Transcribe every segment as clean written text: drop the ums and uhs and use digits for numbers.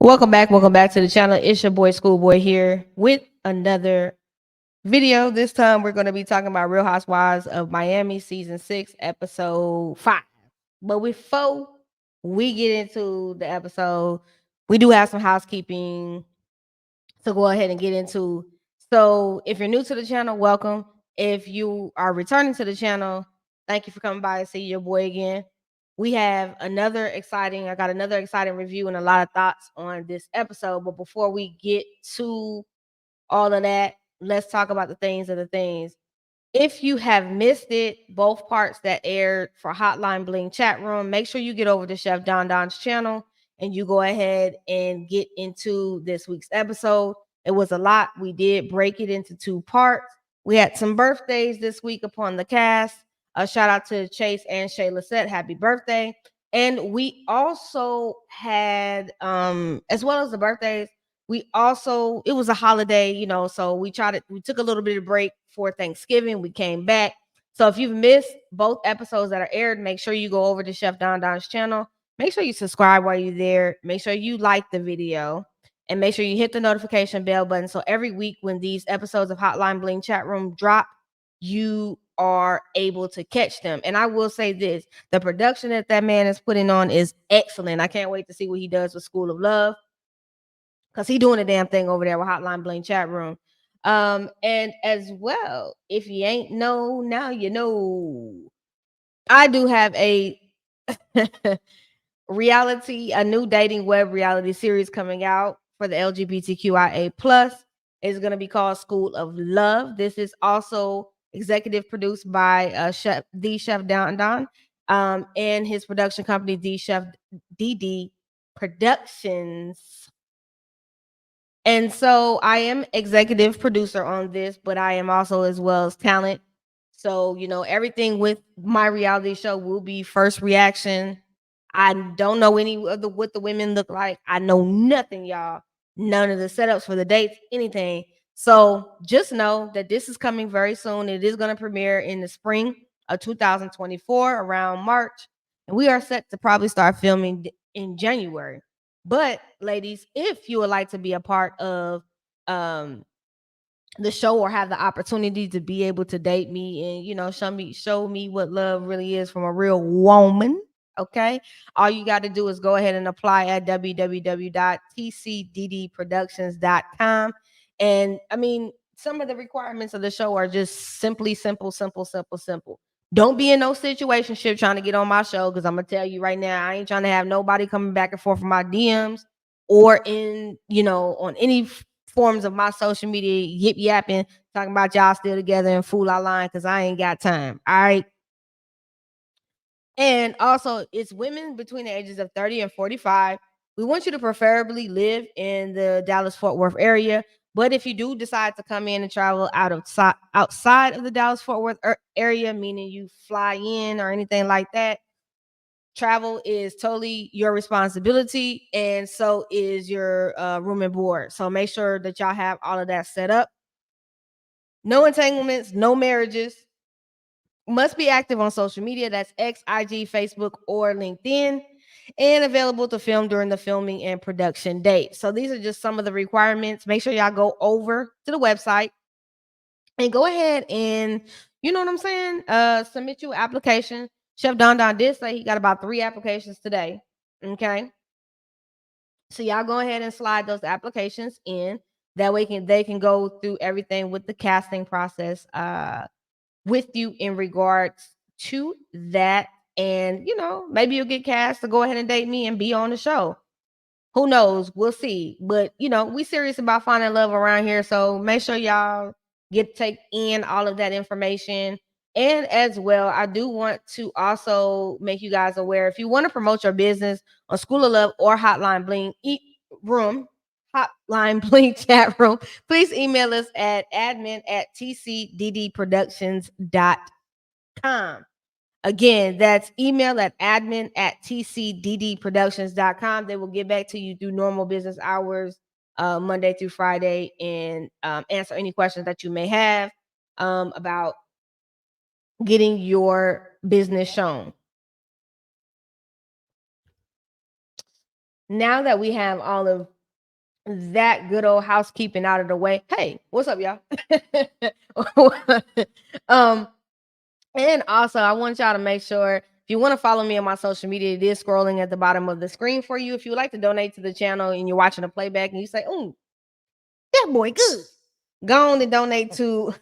Welcome back to the channel. It's your boy Schoolboy here with another video. This time we're going to be talking about Real Housewives of Miami season 6, episode 5. But before we get into the episode, we do have some housekeeping to go ahead and get into. So if you're new to the channel, welcome. If you are returning to the channel, thank you for coming by and see your boy again. I got another exciting review and a lot of thoughts on this episode. But before we get to all of that, let's talk about the things. If you have missed it, both parts that aired for Hotline Bling chat room, make sure you get over to Chef Don Don's channel and you go ahead and get into this week's episode. It was a lot. We did break it into 2 parts. We had some birthdays this week upon the cast. A shout out to Chase and Shayla Set. Happy birthday. And we also had, as well as the birthdays, it was a holiday, so we took a little bit of break for Thanksgiving. We came back. So if you've missed both episodes that are aired, make sure you go over to Chef Don Don's channel. Make sure you subscribe while you're there. Make sure you like the video and make sure you hit the notification bell button. So every week when these episodes of Hotline Bling chat room drop, you are able to catch them. And I will say this, the production that man is putting on is excellent. I can't wait to see what he does with School of Love, because he's doing a damn thing over there with Hotline Bling chat room. And as well, if you ain't know, now you know. I do have a a new dating web reality series coming out for the LGBTQIA plus. It's going to be called School of Love. This is also executive produced by Chef Don Don, and his production company, Chef DD Productions. And so I am executive producer on this, but I am also as well as talent. So, everything with my reality show will be first reaction. I don't know any of what the women look like. I know nothing, y'all. None of the setups for the dates, anything. So just know that this is coming very soon. It is going to premiere in the spring of 2024, around March. And we are set to probably start filming in January. But ladies, if you would like to be a part of the show or have the opportunity to be able to date me and show me what love really is from a real woman, okay, all you got to do is go ahead and apply at www.tcddproductions.com. And I mean, some of the requirements of the show are just simply simple. Don't be in no situationship trying to get on my show, because I'm gonna tell you right now, I ain't trying to have nobody coming back and forth from my DMs or on any forms of my social media yip yapping, talking about y'all still together and fool our line, because I ain't got time. All right. And also, it's women between the ages of 30 and 45. We want you to preferably live in the Dallas-Fort Worth area. But if you do decide to come in and travel outside of the Dallas-Fort Worth area, meaning you fly in or anything like that, travel is totally your responsibility, and so is your room and board. So make sure that y'all have all of that set up. No entanglements, no marriages. Must be active on social media. That's X, IG, Facebook, or LinkedIn, and available to film during the filming and production date. So these are just some of the requirements. Make sure y'all go over to the website and go ahead and, you know what I'm saying, submit your application. Chef Don Don did say he got about 3 applications today. Okay. So y'all go ahead and slide those applications in. That way they can go through everything with the casting process with you in regards to that. And, maybe you'll get cast to go ahead and date me and be on the show. Who knows? We'll see. But, we serious about finding love around here. So make sure y'all take in all of that information. And as well, I do want to also make you guys aware, if you want to promote your business on School of Love or Hotline Bling Hotline Bling chat room, please email us at admin@tcddproductions.com. Again, that's email at admin@tcddproductions.com. They will get back to you through normal business hours, Monday through Friday, and answer any questions that you may have about getting your business shown. Now that we have all of that good old housekeeping out of the way. Hey, what's up, y'all? um, and also I want y'all to make sure if you want to follow me on my social media, it is scrolling at the bottom of the screen for you. If you would like to donate to the channel and you're watching a playback and you say, "Oh, that boy good," go on and donate to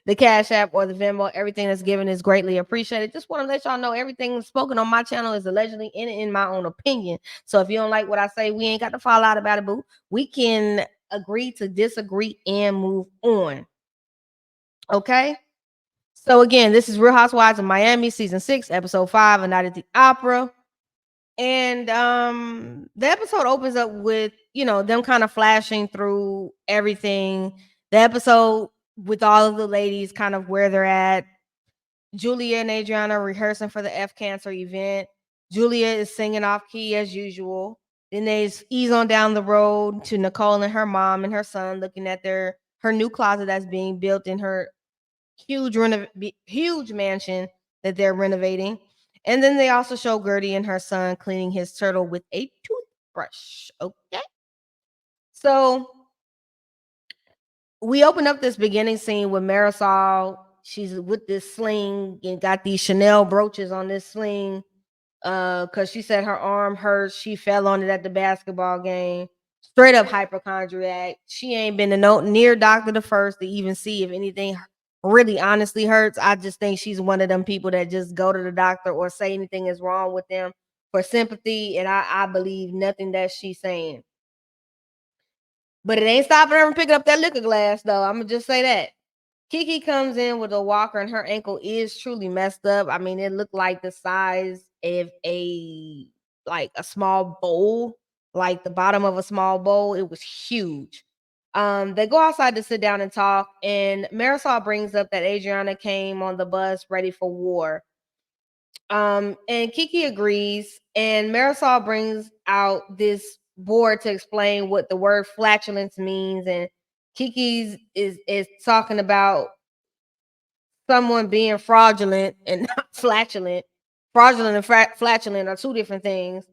the Cash App or the Venmo. Everything that's given is greatly appreciated. Just want to let y'all know everything spoken on my channel is allegedly in my own opinion. So if you don't like what I say, we ain't got to fall out about it, boo. We can agree to disagree and move on. Okay. So again, this is Real Housewives of Miami, season 6, episode 5, A Night at the Opera. And the episode opens up with, them kind of flashing through everything. The episode with all of the ladies kind of where they're at. Julia and Adriana rehearsing for the F Cancer event. Julia is singing off key as usual. Then they ease on down the road to Nicole and her mom and her son looking at her new closet that's being built in her huge mansion that they're renovating. And then they also show Gertie and her son cleaning his turtle with a toothbrush. Okay. So we open up this beginning scene with Marisol. She's with this sling and got these Chanel brooches on this sling. Because she said her arm hurts. She fell on it at the basketball game. Straight up hypochondriac. She ain't been to no near doctor the first to even see if anything really honestly hurts. I just think she's one of them people that just go to the doctor or say anything is wrong with them for sympathy. And I believe nothing that she's saying. But it ain't stopping her from picking up that liquor glass, though. I'm gonna just say that. Kiki comes in with a walker and her ankle is truly messed up. I mean, it looked like the size of a small bowl, like the bottom of a small bowl. It was huge. They go outside to sit down and talk, and Marisol brings up that Adriana came on the bus ready for war. And Kiki agrees, and Marisol brings out this board to explain what the word flatulence means, and Kiki's is talking about someone being fraudulent and not flatulent. Fraudulent and flatulent are two different things.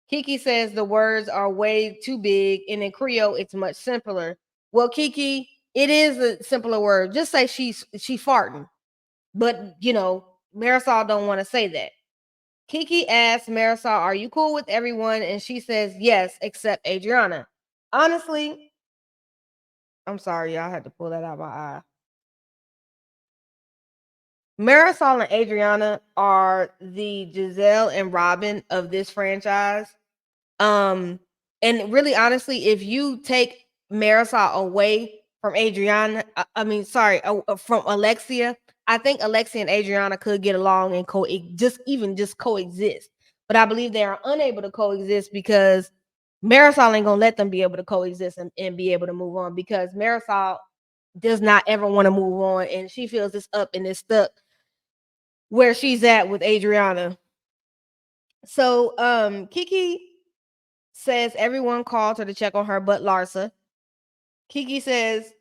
Kiki says the words are way too big, and in Creole, it's much simpler. Well, Kiki, it is a simpler word. Just say she farting. But Marisol don't want to say that. Kiki asks Marisol, "Are you cool with everyone?" And she says, "Yes, except Adriana." Honestly, I'm sorry, y'all had to pull that out of my eye. Marisol and Adriana are the Giselle and Robin of this franchise. Um, and really, honestly, if you take Marisol away from Adriana, from Alexia, I think Alexia and Adriana could get along and just coexist. But I believe they are unable to coexist because Marisol ain't gonna let them be able to coexist and be able to move on because Marisol does not ever want to move on and she feels it's up and it's stuck where she's at with Adriana. So Kiki says everyone called her to check on her but Larsa. Kiki says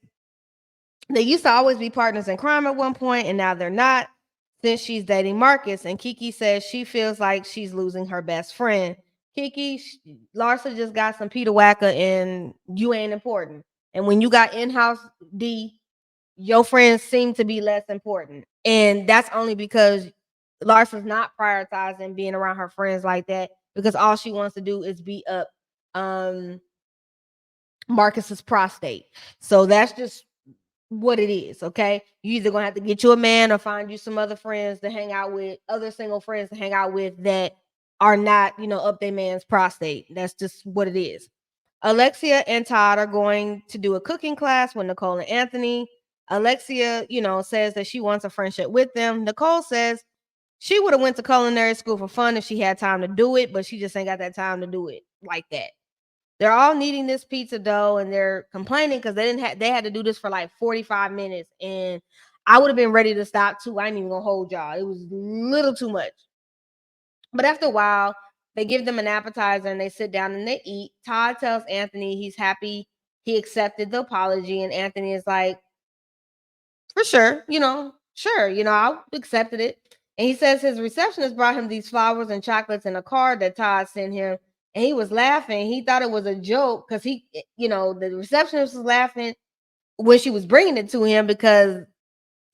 they used to always be partners in crime at one point and now they're not since she's dating Marcus. And Kiki says she feels like she's losing her best friend. Larsa just got some Peter Wacker and you ain't important. And when you got in-house D, your friends seem to be less important. And that's only because Larsa's not prioritizing being around her friends like that because all she wants to do is beat up Marcus's prostate. So that's just what it is, okay? You either gonna have to get you a man or find you some other friends to hang out with, other single friends to hang out with that are not, up their man's prostate. That's just what it is. Alexia and Todd are going to do a cooking class with Nicole and Anthony. Alexia, says that she wants a friendship with them. Nicole says she would have went to culinary school for fun if she had time to do it, but she just ain't got that time to do it like that. They're all needing this pizza dough and they're complaining because they had to do this for like 45 minutes. And I would have been ready to stop too. I ain't even gonna hold y'all. It was a little too much. But after a while, they give them an appetizer and they sit down and they eat. Todd tells Anthony he's happy he accepted the apology. And Anthony is like, for sure, I accepted it. And he says his receptionist brought him these flowers and chocolates and a card that Todd sent him and he was laughing. He thought it was a joke because the receptionist was laughing when she was bringing it to him because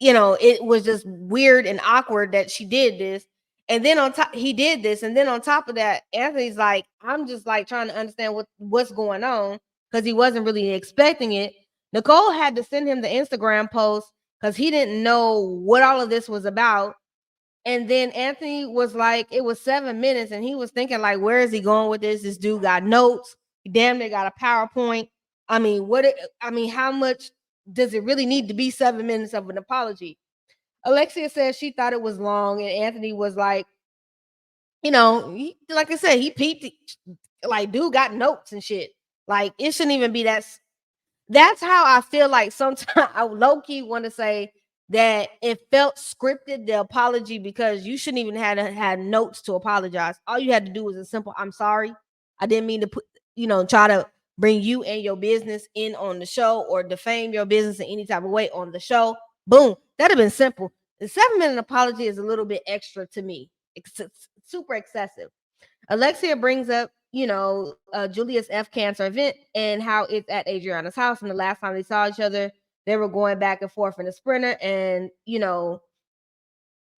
it was just weird and awkward that she did this. And then on top, he did this, and then on top of that, Anthony's like, I'm just like trying to understand what's going on because he wasn't really expecting it. Nicole had to send him the Instagram post because he didn't know what all of this was about. And then Anthony was like, it was 7 minutes, and he was thinking, like, where is he going with this? This dude got notes. He damn near got a PowerPoint. I mean, how much does it really need to be 7 minutes of an apology? Alexia said she thought it was long, and Anthony was like, like I said, he peeped it. Like, dude got notes and shit. Like, it shouldn't even be that. That's how I feel like sometimes I low key want to say that it felt scripted, the apology, because you shouldn't even have had notes to apologize. All you had to do was a simple, I'm sorry. I didn't mean to try to bring you and your business in on the show or defame your business in any type of way on the show. Boom. That'd have been simple. The 7 minute apology is a little bit extra to me. It's super excessive. Alexia brings up, Julia's F cancer event and how it's at Adriana's house. And the last time they saw each other, they were going back and forth in a sprinter. And,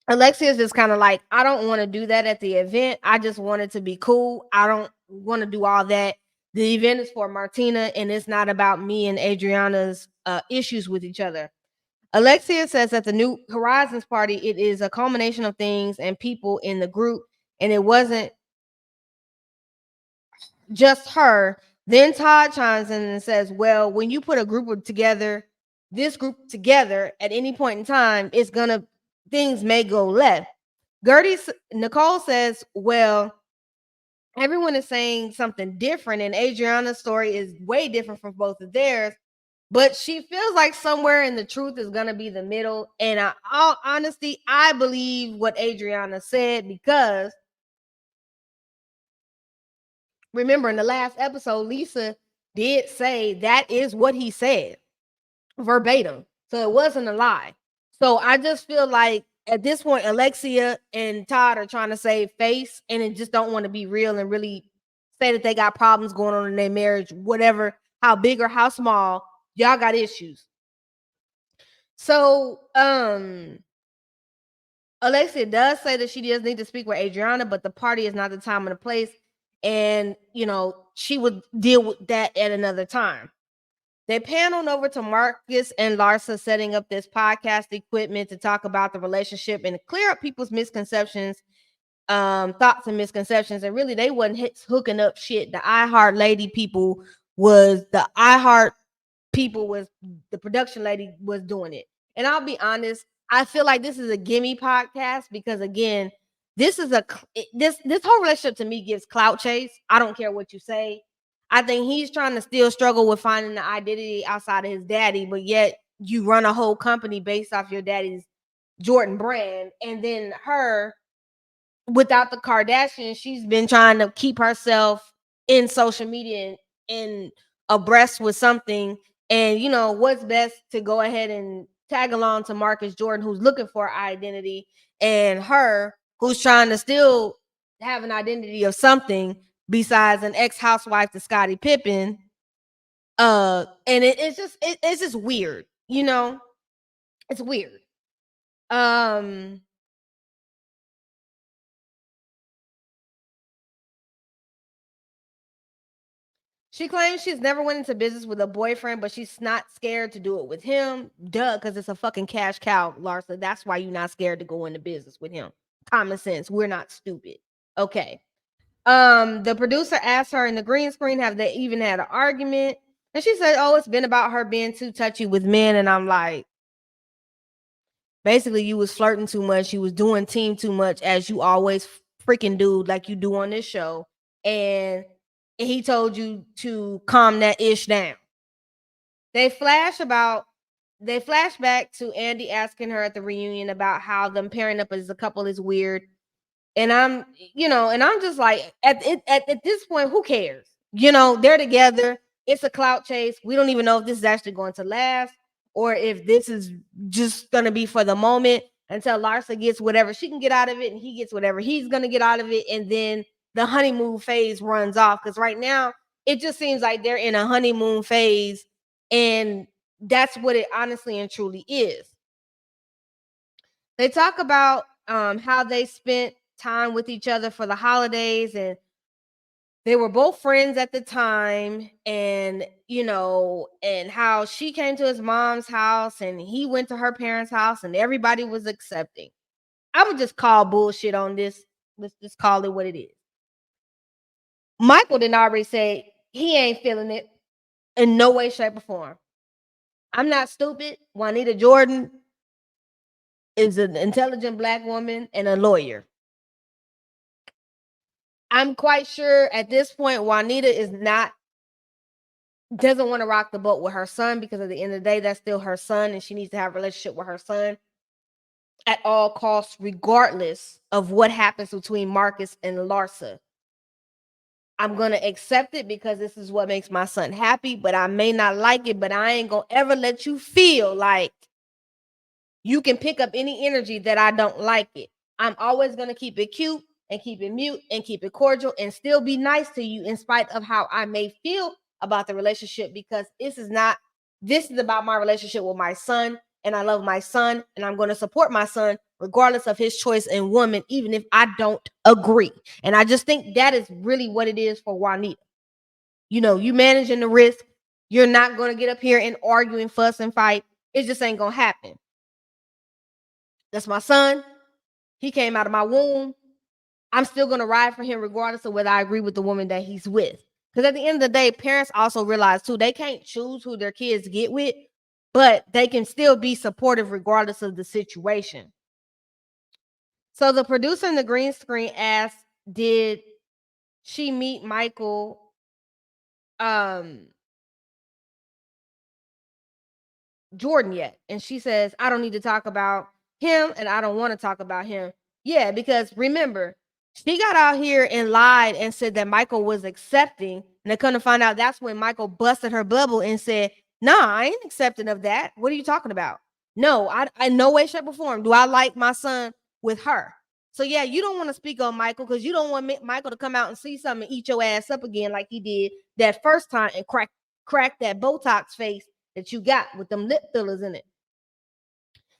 Alexia's just kind of like, I don't want to do that at the event. I just want it to be cool. I don't want to do all that. The event is for Martina, and it's not about me and Adriana's issues with each other. Alexia says at the New Horizons party, it is a culmination of things and people in the group, and it wasn't just her. Then Todd chimes in and says, well, when you put this group together at any point in time, things may go left. Nicole says, well, everyone is saying something different, and Adriana's story is way different from both of theirs. But she feels like somewhere in the truth is going to be the middle. And all honesty, I believe what Adriana said because remember in the last episode, Lisa did say that is what he said verbatim. So it wasn't a lie. So I just feel like at this point, Alexia and Todd are trying to save face and it just don't want to be real and really say that they got problems going on in their marriage, whatever, how big or how small, y'all got issues. So, Alexia does say that she does need to speak with Adriana, but the party is not the time and the place. And, she would deal with that at another time. They pan on over to Marcus and Larsa setting up this podcast equipment to talk about the relationship and clear up people's misconceptions, thoughts and misconceptions. And really, they wasn't hooking up shit. The iHeart people was the production lady was doing it. And I'll be honest, I feel like this is a gimme podcast because again, this whole relationship to me gives clout chase. I don't care what you say. I think he's trying to still struggle with finding the identity outside of his daddy, but yet you run a whole company based off your daddy's Jordan brand. And then her, without the Kardashians, she's been trying to keep herself in social media and abreast with something. And what's best to go ahead and tag along to Marcus Jordan, who's looking for identity, and her, who's trying to still have an identity of something besides an ex-housewife to Scottie Pippen. And it's just weird, it's weird. She claims she's never went into business with a boyfriend, but she's not scared to do it with him. Duh, because it's a fucking cash cow, Larsa. That's why you're not scared to go into business with him. Common sense. We're not stupid. Okay. The producer asked her in the green screen, have they even had an argument? And she said, oh, it's been about her being too touchy with men. And I'm like, basically, you was flirting too much. You was doing team too much, as you always freaking do, like you do on this show. And he told you to calm that ish down. They flash back to Andy asking her at the reunion about how them pairing up as a couple is weird. And I'm just like, at this point, who cares? They're together. It's a clout chase. We don't even know if this is actually going to last or if this is just going to be for the moment until Larsa gets whatever she can get out of it and he gets whatever he's going to get out of it. And then the honeymoon phase runs off. Because right now, it just seems like they're in a honeymoon phase, and that's what it honestly and truly is. They talk about how they spent time with each other for the holidays, and they were both friends at the time, and and how she came to his mom's house and he went to her parents' house and everybody was accepting. I would just call bullshit on this. Let's just call it what it is. Michael didn't already say he ain't feeling it in no way, shape, or form. I'm not stupid. Juanita Jordan is an intelligent black woman and a lawyer. I'm quite sure at this point Juanita doesn't want to rock the boat with her son, because at the end of the day, that's still her son, and she needs to have a relationship with her son at all costs, regardless of what happens between Marcus and Larsa. I'm going to accept it because this is what makes my son happy, but I may not like it, but I ain't going to ever let you feel like you can pick up any energy that I don't like it. I'm always going to keep it cute and keep it mute and keep it cordial and still be nice to you in spite of how I may feel about the relationship, because this is about my relationship with my son, and I love my son, and I'm going to support my son regardless of his choice in woman, even if I don't agree. And I just think that is really what it is for Juanita. You managing the risk. You're not going to get up here and argue and fuss and fight. It just ain't going to happen. That's my son. He came out of my womb. I'm still going to ride for him regardless of whether I agree with the woman that he's with. Because at the end of the day, parents also realize too, they can't choose who their kids get with, but they can still be supportive regardless of the situation. So the producer in the green screen asked, did she meet Michael Jordan yet? And she says, I don't need to talk about him, and I don't want to talk about him. Yeah, because remember, she got out here and lied and said that Michael was accepting, and they couldn't find out that's when Michael busted her bubble and said, nah, I ain't accepting of that. What are you talking about? No, I in no way, shape, or form do I like my son with her. So yeah, you don't want to speak on Michael because you don't want Michael to come out and see something and eat your ass up again like he did that first time and crack that Botox face that you got with them lip fillers in it.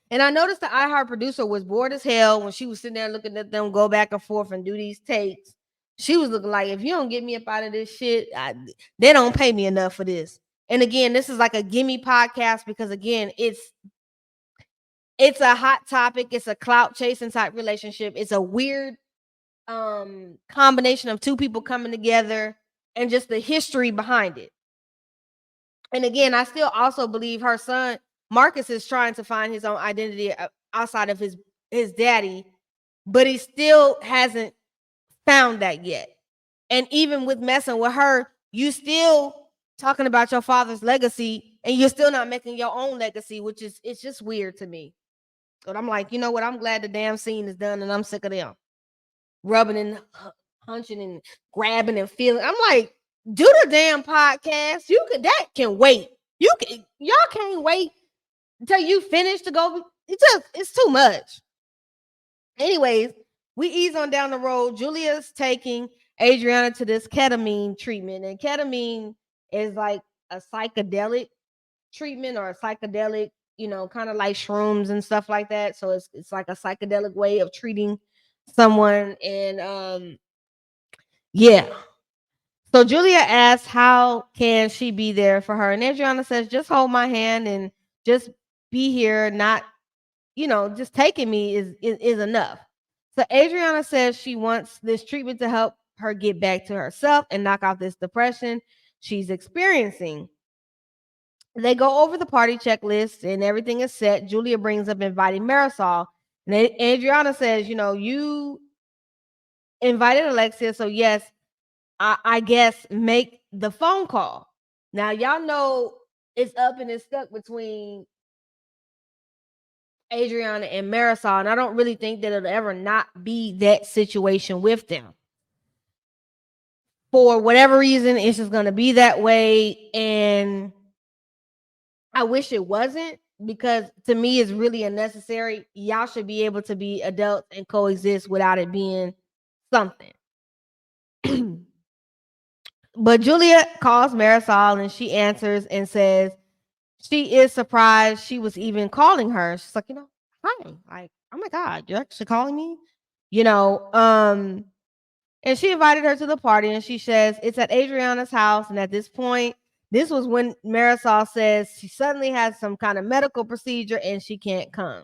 And I noticed the iHeart producer was bored as hell when she was sitting there looking at them go back and forth and do these takes. She was looking like, if you don't get me up out of this shit, they don't pay me enough for this. And again, this is like a gimme podcast because again, it's a hot topic. It's a clout chasing type relationship. It's a weird combination of two people coming together and just the history behind it. And again, I still also believe her son Marcus is trying to find his own identity outside of his daddy, but he still hasn't found that yet. And even with messing with her, you still talking about your father's legacy, and you're still not making your own legacy, which is it's just weird to me. But I'm like, you know what? I'm glad the damn scene is done, and I'm sick of them rubbing and hunching and grabbing and feeling. I'm like, do the damn podcast. That can wait. Y'all can't wait until you finish to go. It's too much. Anyways, we ease on down the road. Julia's taking Adriana to this ketamine treatment, and ketamine is like a psychedelic treatment or a psychedelic, kind of like shrooms and stuff like that. So it's like a psychedelic way of treating someone, and yeah. So Julia asks, how can she be there for her? And Adriana says, just hold my hand and just be here, not, just taking me is enough. So Adriana says she wants this treatment to help her get back to herself and knock out this depression she's experiencing. They go over the party checklist and everything is set. Julia brings up inviting Marisol. And Adriana says, you invited Alexia, so yes, I guess make the phone call. Now y'all know it's up and it's stuck between Adriana and Marisol, and I don't really think that it'll ever not be that situation with them. For whatever reason, it's just gonna be that way, and I wish it wasn't, because to me it's really unnecessary. Y'all should be able to be adults and coexist without it being something. But Julia calls Marisol and she answers and says she is surprised she was even calling her. She's like, hi, like, oh my God, you're actually calling me? You know, and she invited her to the party and she says it's at Adriana's house. And at this point, this was when Marisol says she suddenly has some kind of medical procedure and she can't come.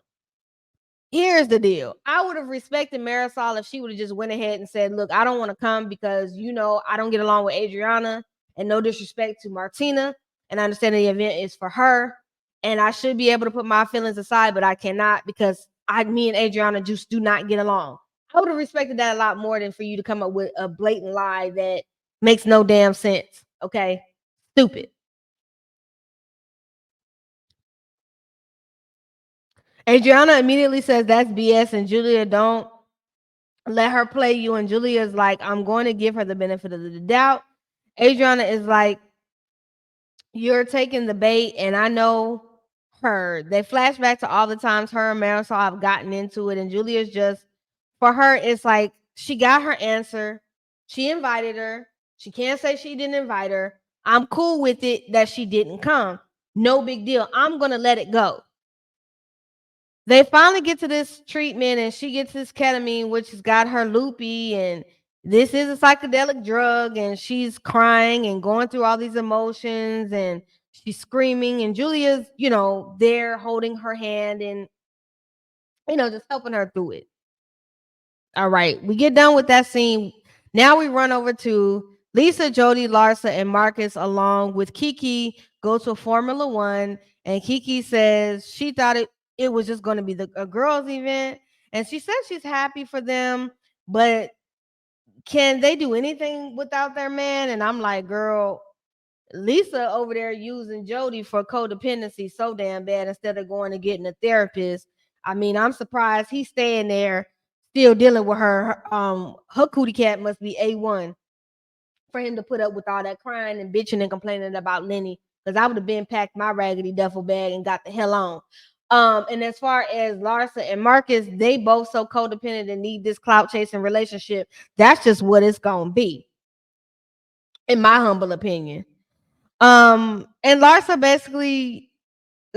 Here's the deal. I would have respected Marisol if she would have just went ahead and said, look, I don't want to come because, I don't get along with Adriana, and no disrespect to Martina. And I understand the event is for her. And I should be able to put my feelings aside, but I cannot because me and Adriana just do not get along. I would have respected that a lot more than for you to come up with a blatant lie that makes no damn sense. Okay. Stupid. Adriana immediately says that's BS, and Julia don't let her play you. And Julia's like, I'm going to give her the benefit of the doubt. Adriana is like, you're taking the bait, and I know her. They flash back to all the times her and Marisol have gotten into it, and Julia's just, for her, it's like she got her answer. She invited her. She can't say she didn't invite her. I'm cool with it that she didn't come. No big deal. I'm going to let it go. They finally get to this treatment and she gets this ketamine, which has got her loopy. And this is a psychedelic drug. And she's crying and going through all these emotions and she's screaming. And Julia's, there holding her hand and, just helping her through it. All right. We get done with that scene. Now we run over to Lisa, Jody, Larsa, and Marcus along with Kiki go to Formula One. And Kiki says she thought it was just going to be a girls' event. And she says she's happy for them, but can they do anything without their man? And I'm like, girl, Lisa over there using Jody for codependency so damn bad instead of going and getting a therapist. I mean, I'm surprised he's staying there still dealing with her. Her cootie cat must be A1 for him to put up with all that crying and bitching and complaining about Lenny. Because I would have been packed my raggedy duffel bag and got the hell on. And as far as Larsa and Marcus, they both so codependent and need this clout chasing relationship. That's just what it's gonna be, in my humble opinion. And Larsa basically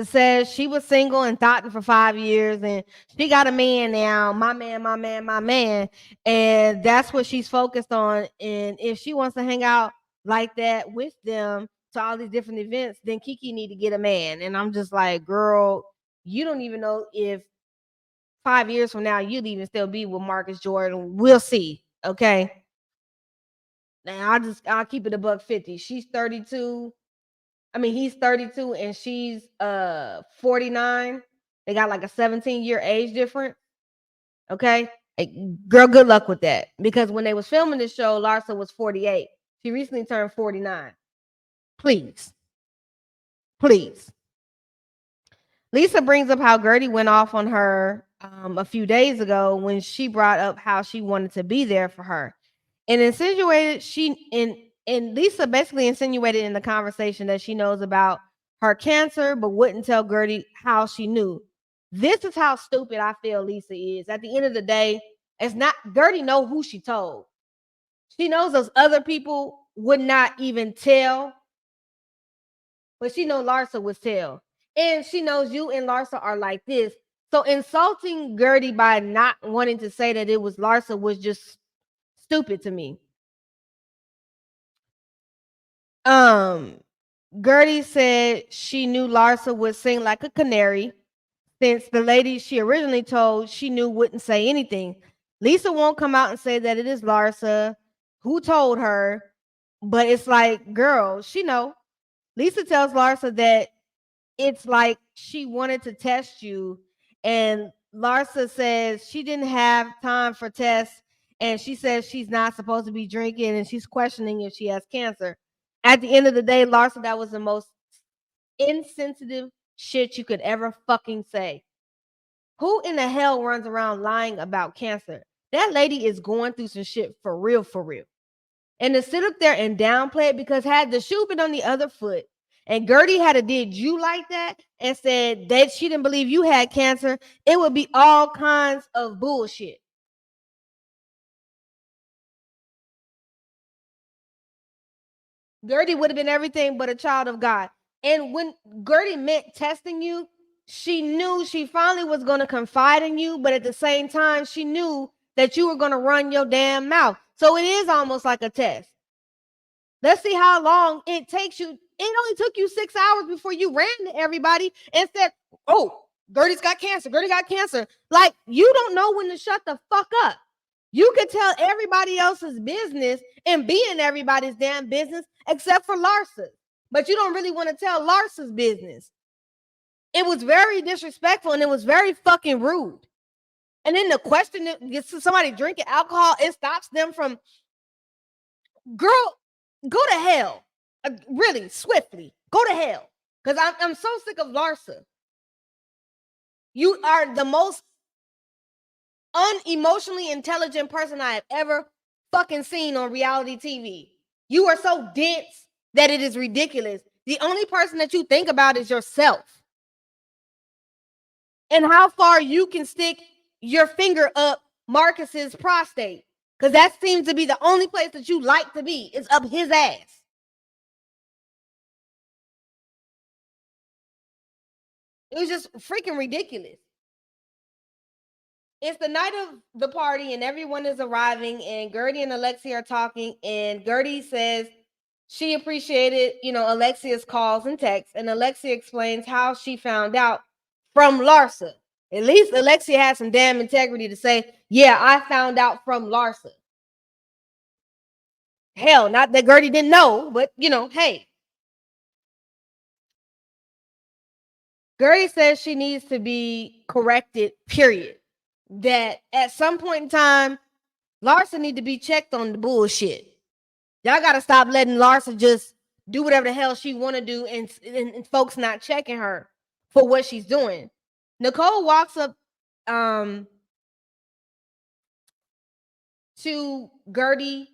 says she was single and thought for 5 years and she got a man now. My man, my man, my man. And that's what she's focused on. And if she wants to hang out like that with them to all these different events, then Kiki need to get a man. And I'm just like, girl, you don't even know if 5 years from now you'd even still be with Marcus Jordan. We'll see. Okay. Now I'll keep it a buck 50. She's 32. I mean, he's 32 and she's 49. They got like a 17-year age difference. Okay. Girl, good luck with that. Because when they was filming this show, Larsa was 48. She recently turned 49. Please. Please. Lisa brings up how Gertie went off on her a few days ago when she brought up how she wanted to be there for her. And insinuated and Lisa basically insinuated in the conversation that she knows about her cancer, but wouldn't tell Gertie how she knew. This is how stupid I feel Lisa is. At the end of the day, it's not Gertie know who she told. She knows those other people would not even tell, but she knows Larsa would tell. And she knows you and Larsa are like this. So insulting Gertie by not wanting to say that it was Larsa was just stupid to me. Gertie said she knew Larsa would sing like a canary since the lady she originally told she knew wouldn't say anything. Lisa won't come out and say that it is Larsa who told her, but it's like, girl, she know. Lisa tells Larsa that it's like she wanted to test you, and Larsa says she didn't have time for tests, and she says she's not supposed to be drinking, and she's questioning if she has cancer. At the end of the day, Larsa, that was the most insensitive shit you could ever fucking say. Who in the hell runs around lying about cancer? That lady is going through some shit for real, for real. And to sit up there and downplay it, because had the shoe been on the other foot and Gertie had a did you like that and said that she didn't believe you had cancer, it would be all kinds of bullshit. Gertie would have been everything but a child of God. And when Gertie meant testing you, she knew she finally was going to confide in you, but at the same time, she knew that you were going to run your damn mouth. So it is almost like a test. Let's see how long it takes you. It only took you 6 hours before you ran to everybody and said, oh, Gertie's got cancer. Gertie got cancer. Like, you don't know when to shut the fuck up. You could tell everybody else's business and be in everybody's damn business except for Larsa. But you don't really want to tell Larsa's business. It was very disrespectful and it was very fucking rude. And then the question gets somebody drinking alcohol, it stops them from, girl, go to hell. Really, swiftly. Go to hell. Because I'm so sick of Larsa. You are the most unemotionally intelligent person I have ever fucking seen on reality TV. You are so dense that it is ridiculous. The only person that you think about is yourself. And how far you can stick your finger up Marcus's prostate. Because that seems to be the only place that you like to be, is up his ass. It was just freaking ridiculous. It's the night of the party and everyone is arriving and Gertie and Alexia are talking and Gertie says she appreciated, Alexia's calls and texts, and Alexia explains how she found out from Larsa. At least Alexia had some damn integrity to say, yeah, I found out from Larsa. Hell, not that Gertie didn't know, but hey. Gertie says she needs to be corrected, period. That at some point in time, Larsa need to be checked on the bullshit. Y'all gotta stop letting Larsa just do whatever the hell she want to do and folks not checking her for what she's doing. Nicole walks up to Gertie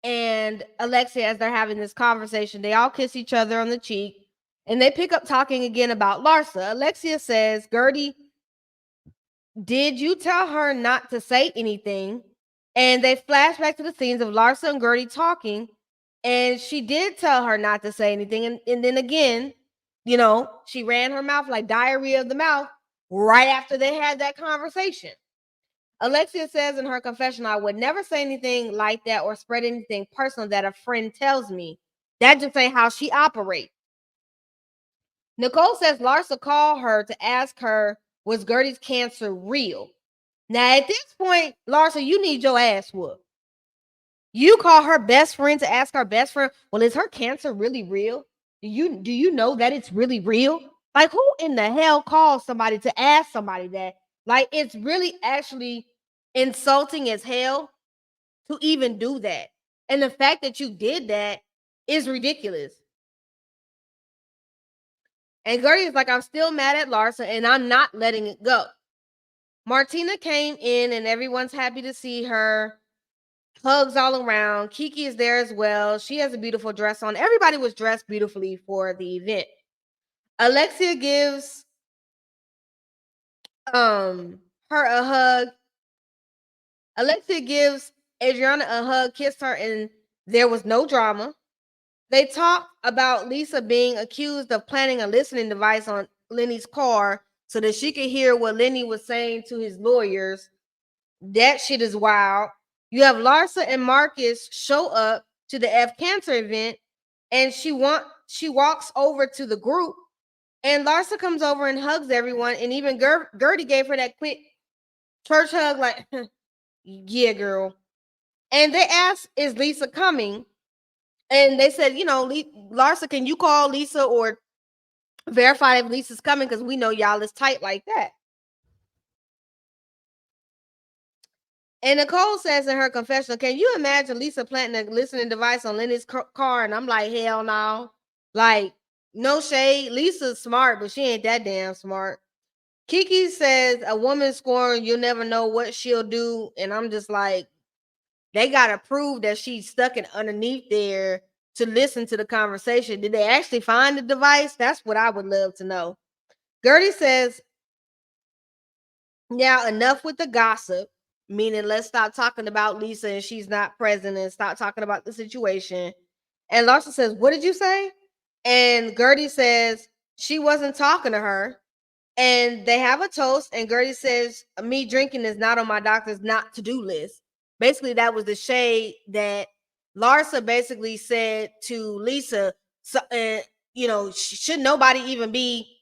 and Alexia as they're having this conversation. They all kiss each other on the cheek and they pick up talking again about Larsa. Alexia says, Gertie, did you tell her not to say anything? And they flash back to the scenes of Larsa and Gertie talking. And she did tell her not to say anything. And then again, she ran her mouth like diarrhea of the mouth right after they had that conversation. Alexia says in her confession, I would never say anything like that or spread anything personal that a friend tells me. That just ain't how she operates. Nicole says Larsa called her to ask her, was Gertie's cancer real? Now, at this point, Larsa, you need your ass whooped. You call her best friend to ask her best friend, well, is her cancer really real? Do you know that it's really real? Like, who in the hell calls somebody to ask somebody that? Like, it's really actually insulting as hell to even do that. And the fact that you did that is ridiculous. And Gertie is like, I'm still mad at Larsa and I'm not letting it go. Martina came in and everyone's happy to see her. Hugs all around. Kiki is there as well. She has a beautiful dress on. Everybody was dressed beautifully for the event. Alexia gives her a hug. Alexia gives Adriana a hug, kissed her, and there was no drama. They talk about Lisa being accused of planting a listening device on Lenny's car so that she could hear what Lenny was saying to his lawyers. That shit is wild. You have Larsa and Marcus show up to the F Cancer event, and she walks over to the group, and Larsa comes over and hugs everyone, and even Gertie gave her that quick church hug, like, yeah, girl. And they asked, is Lisa coming? And they said, Larsa, can you call Lisa or verify if Lisa's coming? Because we know y'all is tight like that. And Nicole says in her confessional, can you imagine Lisa planting a listening device on Lenny's car? And I'm like, hell no. Like, no shade. Lisa's smart, but she ain't that damn smart. Kiki says a woman scorned, you'll never know what she'll do. And I'm just like, they got to prove that she's stuck it underneath there to listen to the conversation. Did they actually find the device? That's what I would love to know. Gertie says, now enough with the gossip, meaning let's stop talking about Lisa and she's not present and stop talking about the situation. And Larsa says, "What did you say?" And Gertie says she wasn't talking to her. And they have a toast, and Gertie says, "Me drinking is not on my doctor's not to do list." Basically, that was the shade that Larsa basically said to Lisa. So, should nobody even be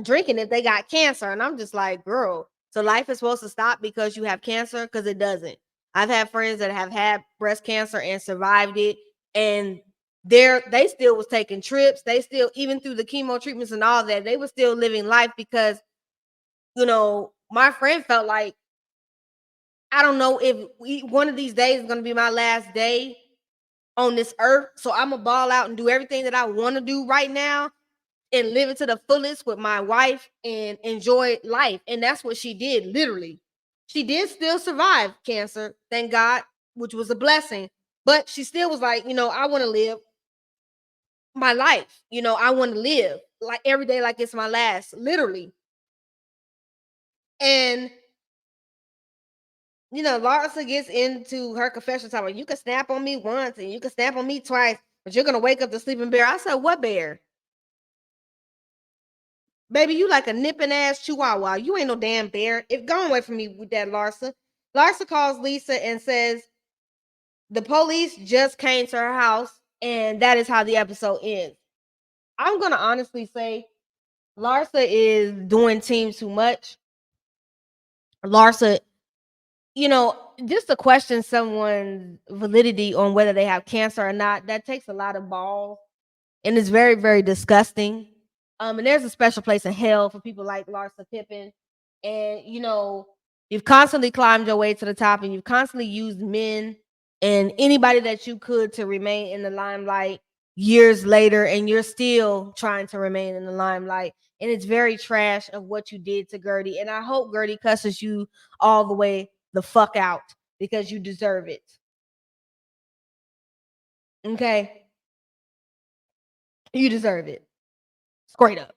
drinking if they got cancer? And I'm just like, girl, so life is supposed to stop because you have cancer? Because it doesn't. I've had friends that have had breast cancer and survived it, and they still was taking trips. They still, even through the chemo treatments and all that, they were still living life because, my friend felt like, I don't know if one of these days is going to be my last day on this earth. So I'm going to ball out and do everything that I want to do right now and live it to the fullest with my wife and enjoy life. And that's what she did, literally. She did still survive cancer, thank God, which was a blessing. But she still was like, I want to live my life. I want to live like every day like it's my last, literally. And Larsa gets into her confession time. You can snap on me once and you can snap on me twice, but you're gonna wake up the sleeping bear. I said, "What bear? Baby, you like a nipping ass chihuahua. You ain't no damn bear. If go away from me with that, Larsa." Larsa calls Lisa and says the police just came to her house, and that is how the episode ends. I'm gonna honestly say Larsa is doing team too much. Larsa, just to question someone's validity on whether they have cancer or not, that takes a lot of balls, and it's very, very disgusting. And there's a special place in hell for people like Larsa Pippen. And you've constantly climbed your way to the top, and you've constantly used men and anybody that you could to remain in the limelight years later, and you're still trying to remain in the limelight. And it's very trash of what you did to Gertie. And I hope Gertie cusses you all the way the fuck out because you deserve it. Okay? You deserve it. Straight up.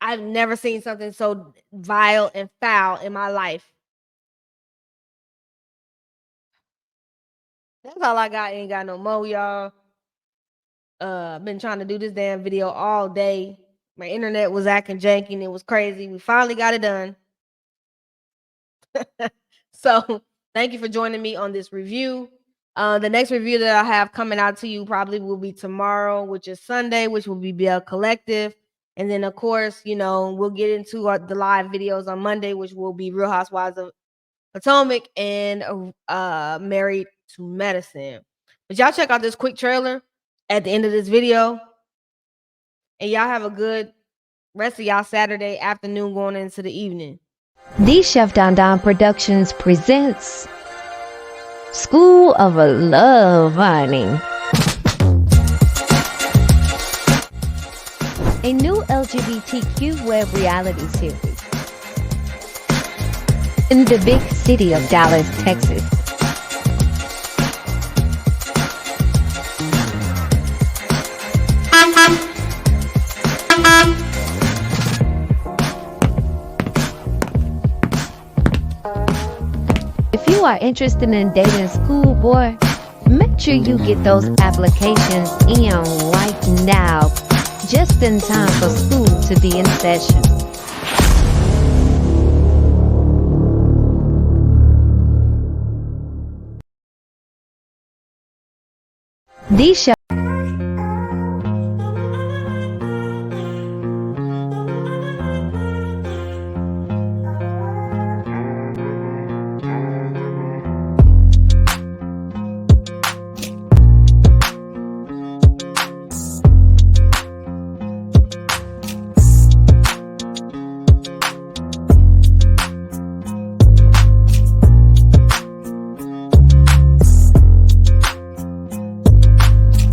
I've never seen something so vile and foul in my life. That's all I got. Ain't got no more, y'all. I've been trying to do this damn video all day. My internet was acting janky and it was crazy. We finally got it done. So thank you for joining me on this review. The next review that I have coming out to you probably will be tomorrow, which is Sunday, which will be BL Collective. And then, of course, we'll get into the live videos on Monday, which will be Real Housewives of Potomac and Married to Medicine. But y'all check out this quick trailer at the end of this video. And y'all have a good rest of y'all Saturday afternoon going into the evening. The Chef Don Don Productions presents School of a Love Finding, a new LGBTQ web reality series in the big city of Dallas, Texas. If you are interested in dating schoolboy, make sure you get those applications in right now, just in time for school to be in session. The Chef